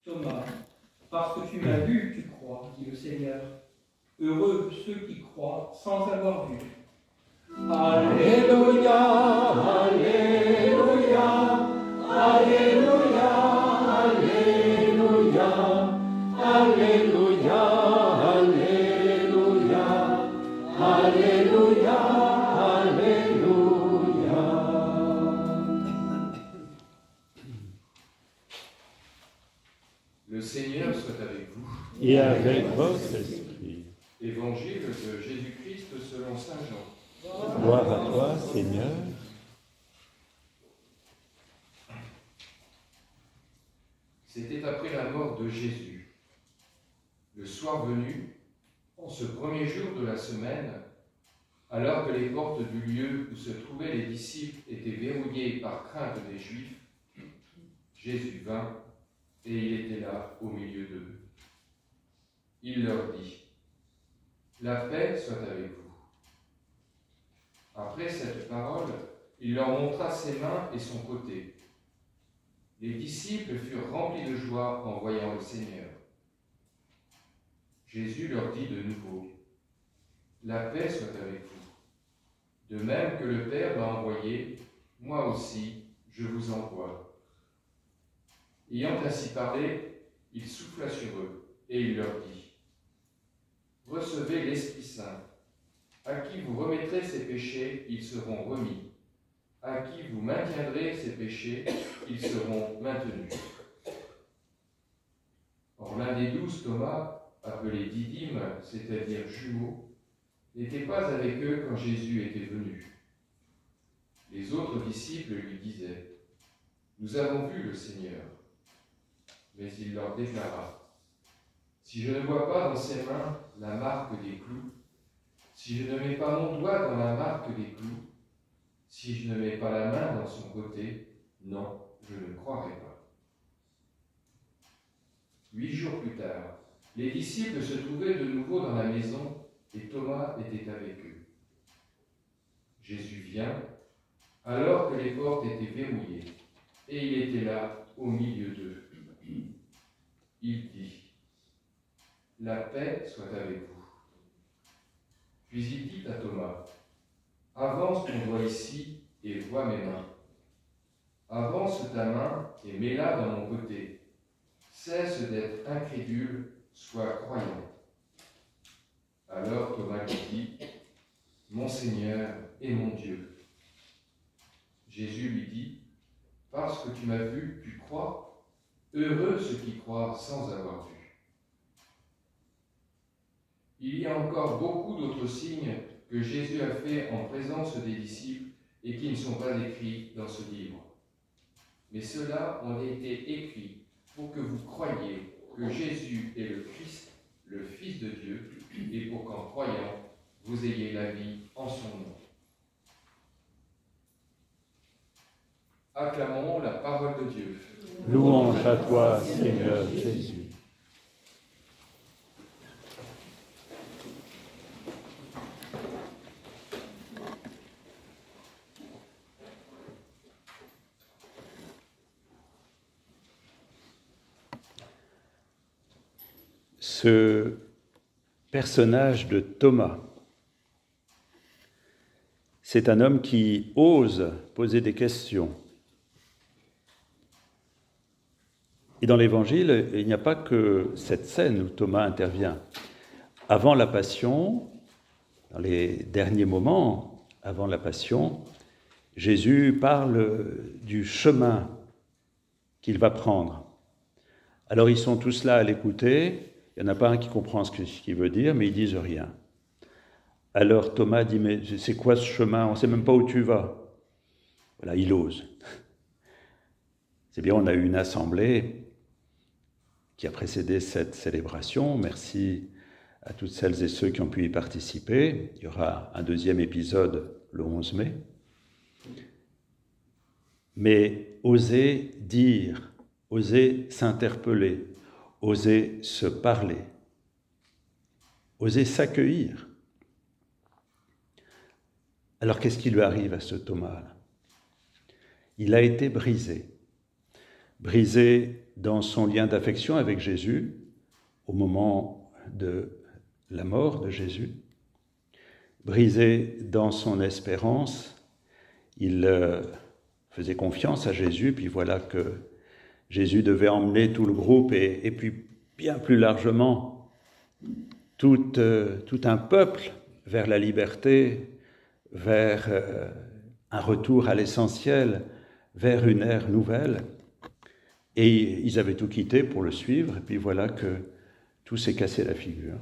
Thomas, parce que tu m'as vu, tu crois, dit le Seigneur. Heureux ceux qui croient sans avoir vu. Alléluia, Alléluia, Alléluia, Alléluia, Alléluia, Alléluia, Alléluia, Alléluia. Le Seigneur soit avec vous. Et avec votre esprit. Évangile de Jésus-Christ selon saint Jean. Gloire à toi, Seigneur. C'était après la mort de Jésus. Le soir venu, en ce premier jour de la semaine, alors que les portes du lieu où se trouvaient les disciples étaient verrouillées par crainte des Juifs, Jésus vint et il était là au milieu d'eux. Il leur dit : La paix soit avec vous. Après cette parole, il leur montra ses mains et son côté. Les disciples furent remplis de joie en voyant le Seigneur. Jésus leur dit de nouveau : La paix soit avec vous. De même que le Père m'a envoyé, moi aussi je vous envoie. Ayant ainsi parlé, il souffla sur eux et il leur dit : Recevez l'Esprit Saint. À qui vous remettrez ses péchés, ils seront remis. À qui vous maintiendrez ses péchés, ils seront maintenus. Or l'un des 12, Thomas, appelé Didyme, c'est-à-dire jumeau, n'était pas avec eux quand Jésus était venu. Les autres disciples lui disaient : Nous avons vu le Seigneur. Mais il leur déclara : Si je ne vois pas dans ses mains la marque des clous, si je ne mets pas mon doigt dans la marque des clous, si je ne mets pas la main dans son côté, non, je ne croirai pas. 8 jours plus tard, les disciples se trouvaient de nouveau dans la maison et Thomas était avec eux. Jésus vient, alors que les portes étaient verrouillées, et il était là au milieu d'eux. Il dit : La paix soit avec vous. Puis il dit à Thomas : Avance ton doigt ici et vois mes mains. Avance ta main et mets-la dans mon côté. Cesse d'être incrédule, sois croyant. Alors Thomas lui dit : Mon Seigneur et mon Dieu. Jésus lui dit : Parce que tu m'as vu, tu crois. Heureux ceux qui croient sans avoir vu. Il y a encore beaucoup d'autres signes que Jésus a fait en présence des disciples et qui ne sont pas écrits dans ce livre. Mais ceux-là ont été écrits pour que vous croyiez que Jésus est le Christ, le Fils de Dieu, et pour qu'en croyant, vous ayez la vie en son nom. Acclamons la parole de Dieu. Louange à toi, Seigneur Jésus. Ce personnage de Thomas, c'est un homme qui ose poser des questions. Et dans l'Évangile, il n'y a pas que cette scène où Thomas intervient. Avant la Passion, dans les derniers moments avant la Passion, Jésus parle du chemin qu'il va prendre. Alors ils sont tous là à l'écouter. Il n'y en a pas un qui comprend ce qu'il veut dire, mais ils disent rien. Alors Thomas dit : Mais c'est quoi ce chemin ? On ne sait même pas où tu vas. Voilà, il ose. C'est bien, on a eu une assemblée qui a précédé cette célébration. Merci à toutes celles et ceux qui ont pu y participer. Il y aura un deuxième épisode le 11 mai. Mais oser dire, oser s'interpeller, oser se parler, oser s'accueillir. Alors qu'est-ce qui lui arrive à ce Thomas-là ? Il a été brisé dans son lien d'affection avec Jésus au moment de la mort de Jésus. Brisé dans son espérance, il faisait confiance à Jésus, puis voilà que Jésus devait emmener tout le groupe et puis bien plus largement tout un peuple vers la liberté, vers un retour à l'essentiel, vers une ère nouvelle. Et ils avaient tout quitté pour le suivre, et puis voilà que tout s'est cassé la figure.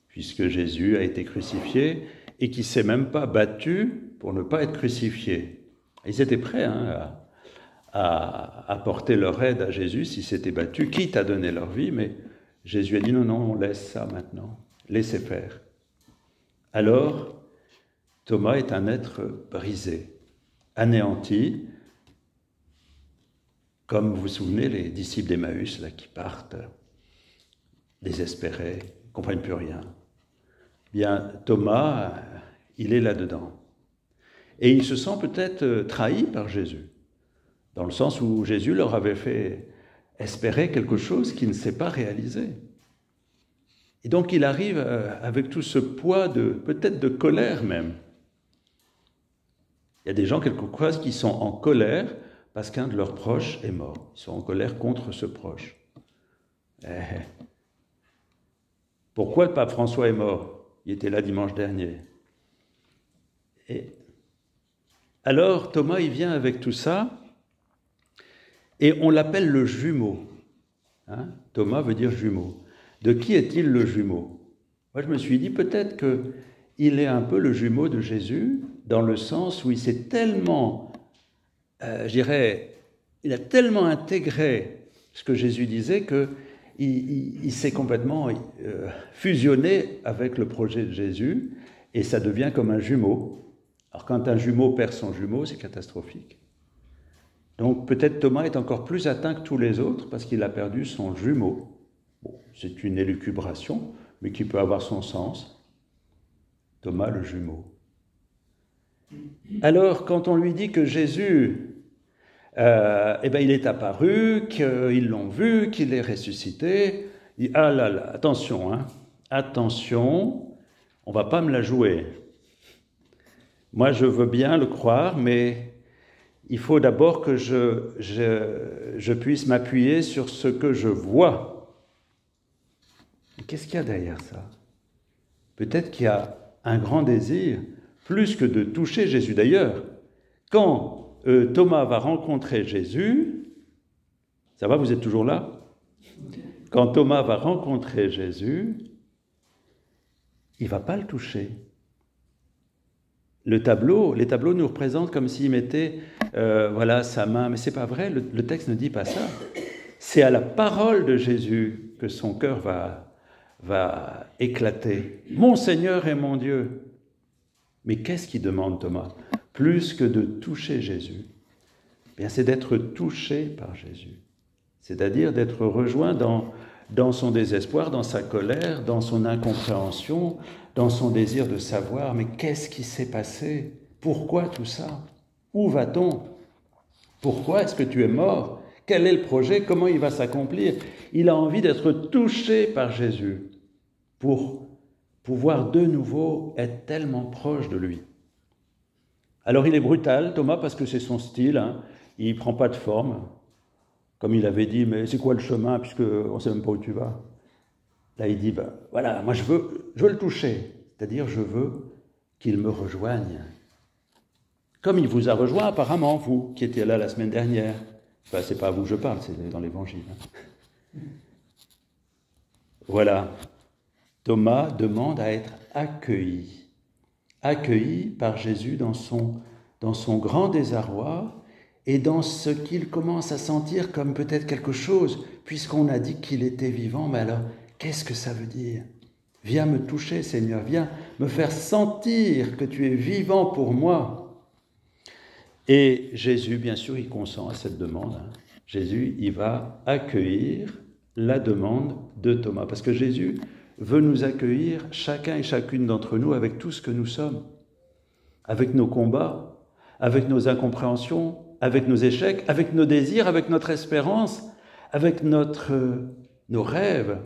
Puisque Jésus a été crucifié et qui ne s'est même pas battu pour ne pas être crucifié. Ils étaient prêts à apporter leur aide à Jésus s'ils s'étaient battus, quitte à donner leur vie, mais Jésus a dit non, on laisse ça maintenant, laissez faire. Alors, Thomas est un être brisé, anéanti, comme vous vous souvenez, les disciples d'Emmaüs là, qui partent désespérés, ne comprennent plus rien. Bien, Thomas, il est là-dedans. Et il se sent peut-être trahi par Jésus, dans le sens où Jésus leur avait fait espérer quelque chose qui ne s'est pas réalisé. Et donc il arrive avec tout ce poids, peut-être de colère même. Il y a des gens quelquefois qui sont en colère parce qu'un de leurs proches est mort. Ils sont en colère contre ce proche. Pourquoi le pape François est mort ? Il était là dimanche dernier. Et alors Thomas, il vient avec tout ça, et on l'appelle le jumeau. Hein ? Thomas veut dire jumeau. De qui est-il le jumeau ? Moi, je me suis dit peut-être qu'il est un peu le jumeau de Jésus, dans le sens où il s'est tellement, il a tellement intégré ce que Jésus disait qu'il s'est complètement fusionné avec le projet de Jésus, et ça devient comme un jumeau. Alors quand un jumeau perd son jumeau, c'est catastrophique. Donc peut-être Thomas est encore plus atteint que tous les autres parce qu'il a perdu son jumeau. Bon, c'est une élucubration, mais qui peut avoir son sens. Thomas le jumeau. Alors quand on lui dit que Jésus, il est apparu, qu'ils l'ont vu, qu'il est ressuscité, il dit, ah là là, attention, hein, attention, on ne va pas me la jouer. Moi, je veux bien le croire, mais il faut d'abord que je puisse m'appuyer sur ce que je vois. Qu'est-ce qu'il y a derrière ça ? Peut-être qu'il y a un grand désir, plus que de toucher Jésus. D'ailleurs, quand Thomas va rencontrer Jésus, ça va, vous êtes toujours là ? Quand Thomas va rencontrer Jésus, il ne va pas le toucher. Les tableaux nous représentent comme s'il mettait sa main, mais ce n'est pas vrai, le texte ne dit pas ça. C'est à la parole de Jésus que son cœur va éclater. Mon Seigneur et mon Dieu. Mais qu'est-ce qu'il demande Thomas ? Plus que de toucher Jésus, bien, c'est d'être touché par Jésus. C'est-à-dire d'être rejoint dans son désespoir, dans sa colère, dans son incompréhension, dans son désir de savoir, mais qu'est-ce qui s'est passé ? Pourquoi tout ça ? Où va-t-on ? Pourquoi est-ce que tu es mort ? Quel est le projet ? Comment il va s'accomplir ? Il a envie d'être touché par Jésus pour pouvoir de nouveau être tellement proche de lui. Alors il est brutal, Thomas, parce que c'est son style, hein. Il ne prend pas de forme. Comme il avait dit, mais c'est quoi le chemin, puisqu'on ne sait même pas où tu vas ? Là, il dit, voilà, moi je veux le toucher. C'est-à-dire, je veux qu'il me rejoigne. Comme il vous a rejoint apparemment, vous, qui étiez là la semaine dernière. Enfin, c'est pas à vous que je parle, c'est dans l'Évangile. Hein. Voilà. Thomas demande à être accueilli. Accueilli par Jésus dans son grand désarroi, et dans ce qu'il commence à sentir comme peut-être quelque chose, puisqu'on a dit qu'il était vivant, mais alors, qu'est-ce que ça veut dire ? Viens me toucher, Seigneur, viens me faire sentir que tu es vivant pour moi. Et Jésus, bien sûr, il consent à cette demande. Jésus, il va accueillir la demande de Thomas, parce que Jésus veut nous accueillir, chacun et chacune d'entre nous, avec tout ce que nous sommes, avec nos combats, avec nos incompréhensions, avec nos échecs, avec nos désirs, avec notre espérance, avec nos rêves.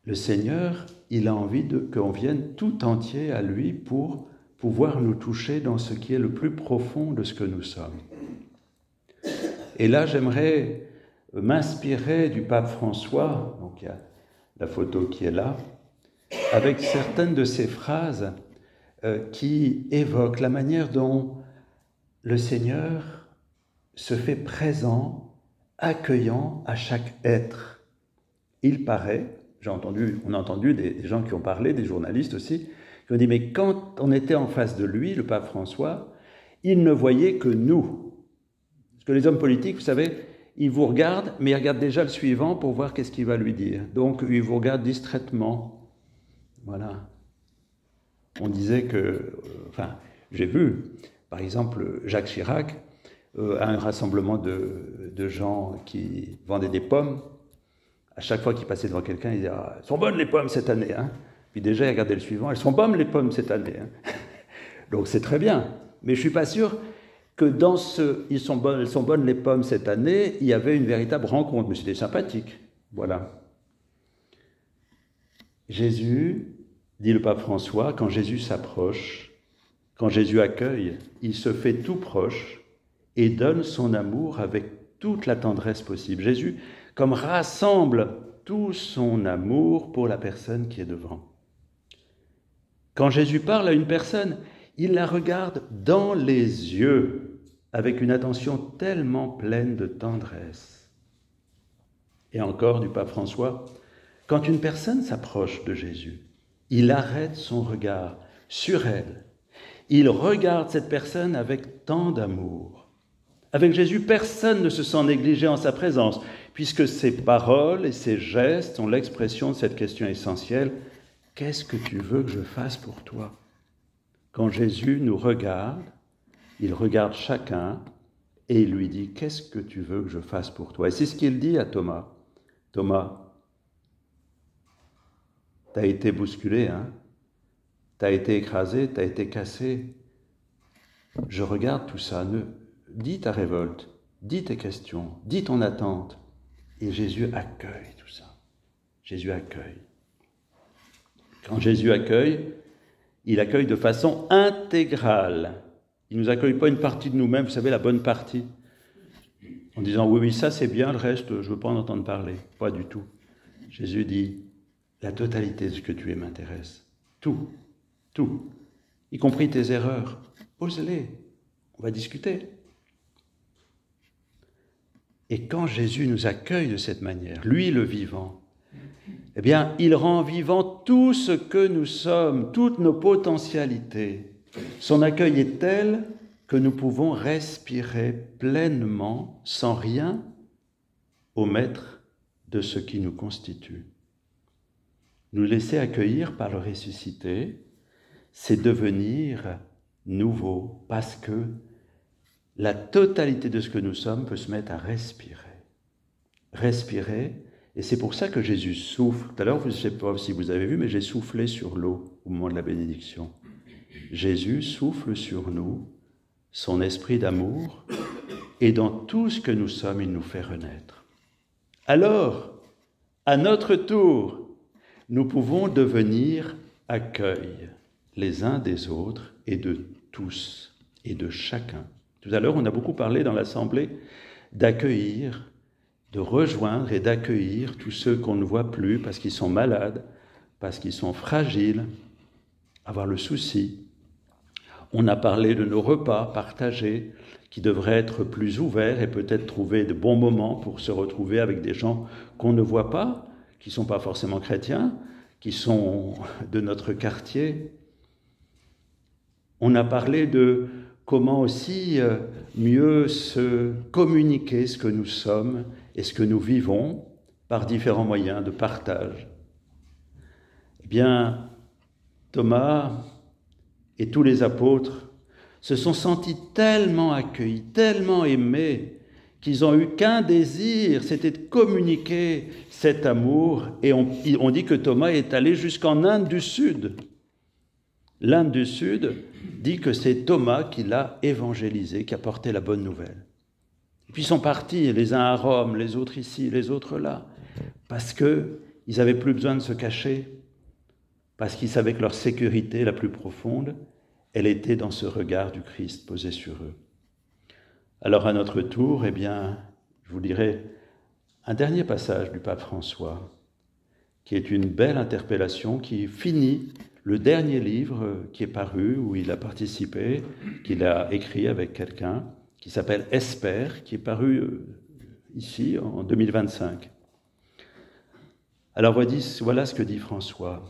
Le Seigneur, il a envie qu'on vienne tout entier à lui pour pouvoir nous toucher dans ce qui est le plus profond de ce que nous sommes. Et là, j'aimerais m'inspirer du pape François, donc il y a la photo qui est là, avec certaines de ces phrases qui évoquent la manière dont le Seigneur se fait présent, accueillant à chaque être. Il paraît, on a entendu des gens qui ont parlé, des journalistes aussi, qui ont dit, mais quand on était en face de lui, le pape François, il ne voyait que nous. Parce que les hommes politiques, vous savez, ils vous regardent, mais ils regardent déjà le suivant pour voir qu'est-ce qu'il va lui dire. Donc, ils vous regardent distraitement. Voilà. On disait que... j'ai vu, par exemple, Jacques Chirac, à un rassemblement de gens qui vendaient des pommes. À chaque fois qu'il passait devant quelqu'un, il disait « Elles sont bonnes les pommes cette année hein !» Puis déjà, il regardait le suivant « Elles sont bonnes les pommes cette année hein !» Donc c'est très bien. Mais je ne suis pas sûr que dans ce « Elles sont bonnes les pommes cette année », il y avait une véritable rencontre. Mais c'était sympathique. Voilà. Jésus, dit le pape François, quand Jésus s'approche, quand Jésus accueille, il se fait tout proche et donne son amour avec toute la tendresse possible. Jésus, comme rassemble tout son amour pour la personne qui est devant. Quand Jésus parle à une personne, il la regarde dans les yeux avec une attention tellement pleine de tendresse. Et encore du pape François, quand une personne s'approche de Jésus, il arrête son regard sur elle. Il regarde cette personne avec tant d'amour. Avec Jésus, personne ne se sent négligé en sa présence, puisque ses paroles et ses gestes sont l'expression de cette question essentielle. Qu'est-ce que tu veux que je fasse pour toi ? Quand Jésus nous regarde, il regarde chacun et il lui dit « Qu'est-ce que tu veux que je fasse pour toi ?» Et c'est ce qu'il dit à Thomas. « Thomas, t'as été bousculé, hein ? T'as été écrasé, t'as été cassé. Je regarde tout ça. Dis ta révolte, dis tes questions, dis ton attente. » Et Jésus accueille tout ça. Jésus accueille. Quand Jésus accueille, il accueille de façon intégrale. Il ne nous accueille pas une partie de nous-mêmes, vous savez, la bonne partie, en disant « oui, ça c'est bien, le reste, je ne veux pas en entendre parler. » Pas du tout. Jésus dit « la totalité de ce que tu es m'intéresse. Tout, y compris tes erreurs. Pose-les, on va discuter. » Et quand Jésus nous accueille de cette manière, lui le vivant, eh bien, il rend vivant tout ce que nous sommes, toutes nos potentialités. Son accueil est tel que nous pouvons respirer pleinement, sans rien omettre de ce qui nous constitue. Nous laisser accueillir par le ressuscité, c'est devenir nouveau, parce que la totalité de ce que nous sommes peut se mettre à respirer. Respirer, et c'est pour ça que Jésus souffle. Tout à l'heure, je ne sais pas si vous avez vu, mais j'ai soufflé sur l'eau au moment de la bénédiction. Jésus souffle sur nous son esprit d'amour, et dans tout ce que nous sommes, il nous fait renaître. Alors, à notre tour, nous pouvons devenir accueil les uns des autres et de tous et de chacun. Tout à l'heure, on a beaucoup parlé dans l'Assemblée d'accueillir, de rejoindre et d'accueillir tous ceux qu'on ne voit plus parce qu'ils sont malades, parce qu'ils sont fragiles, avoir le souci. On a parlé de nos repas partagés qui devraient être plus ouverts et peut-être trouver de bons moments pour se retrouver avec des gens qu'on ne voit pas, qui ne sont pas forcément chrétiens, qui sont de notre quartier. On a parlé de comment aussi mieux se communiquer ce que nous sommes et ce que nous vivons par différents moyens de partage. Eh bien, Thomas et tous les apôtres se sont sentis tellement accueillis, tellement aimés, qu'ils n'ont eu qu'un désir, c'était de communiquer cet amour. Et on dit que Thomas est allé jusqu'en Inde du Sud. L'Inde du Sud dit que c'est Thomas qui l'a évangélisé, qui a porté la bonne nouvelle. Et puis ils sont partis, les uns à Rome, les autres ici, les autres là, parce qu'ils n'avaient plus besoin de se cacher, parce qu'ils savaient que leur sécurité la plus profonde, elle était dans ce regard du Christ posé sur eux. Alors à notre tour, eh bien, je vous dirai un dernier passage du pape François, qui est une belle interpellation qui finit le dernier livre qui est paru, où il a participé, qu'il a écrit avec quelqu'un, qui s'appelle Espère, qui est paru ici en 2025. Alors voilà ce que dit François.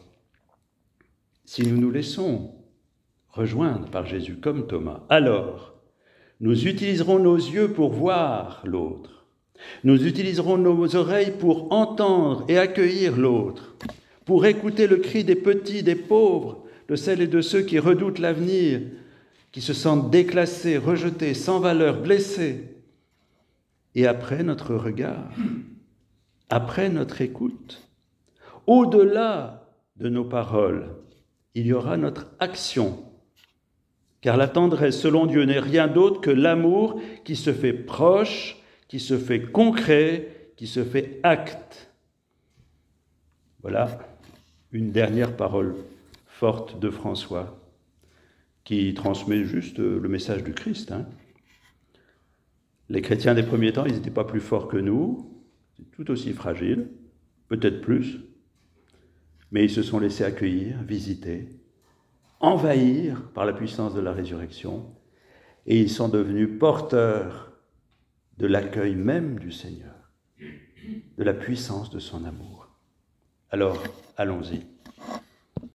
Si nous nous laissons rejoindre par Jésus comme Thomas, alors nous utiliserons nos yeux pour voir l'autre. Nous utiliserons nos oreilles pour entendre et accueillir l'autre, pour écouter le cri des petits, des pauvres, de celles et de ceux qui redoutent l'avenir, qui se sentent déclassés, rejetés, sans valeur, blessés. Et après notre regard, après notre écoute, au-delà de nos paroles, il y aura notre action. Car la tendresse, selon Dieu, n'est rien d'autre que l'amour qui se fait proche, qui se fait concret, qui se fait acte. Voilà une dernière parole forte de François, qui transmet juste le message du Christ. Les chrétiens des premiers temps, ils n'étaient pas plus forts que nous, tout aussi fragiles, peut-être plus, mais ils se sont laissés accueillir, visiter, envahir par la puissance de la résurrection, et ils sont devenus porteurs de l'accueil même du Seigneur, de la puissance de son amour. Alors, allons-y.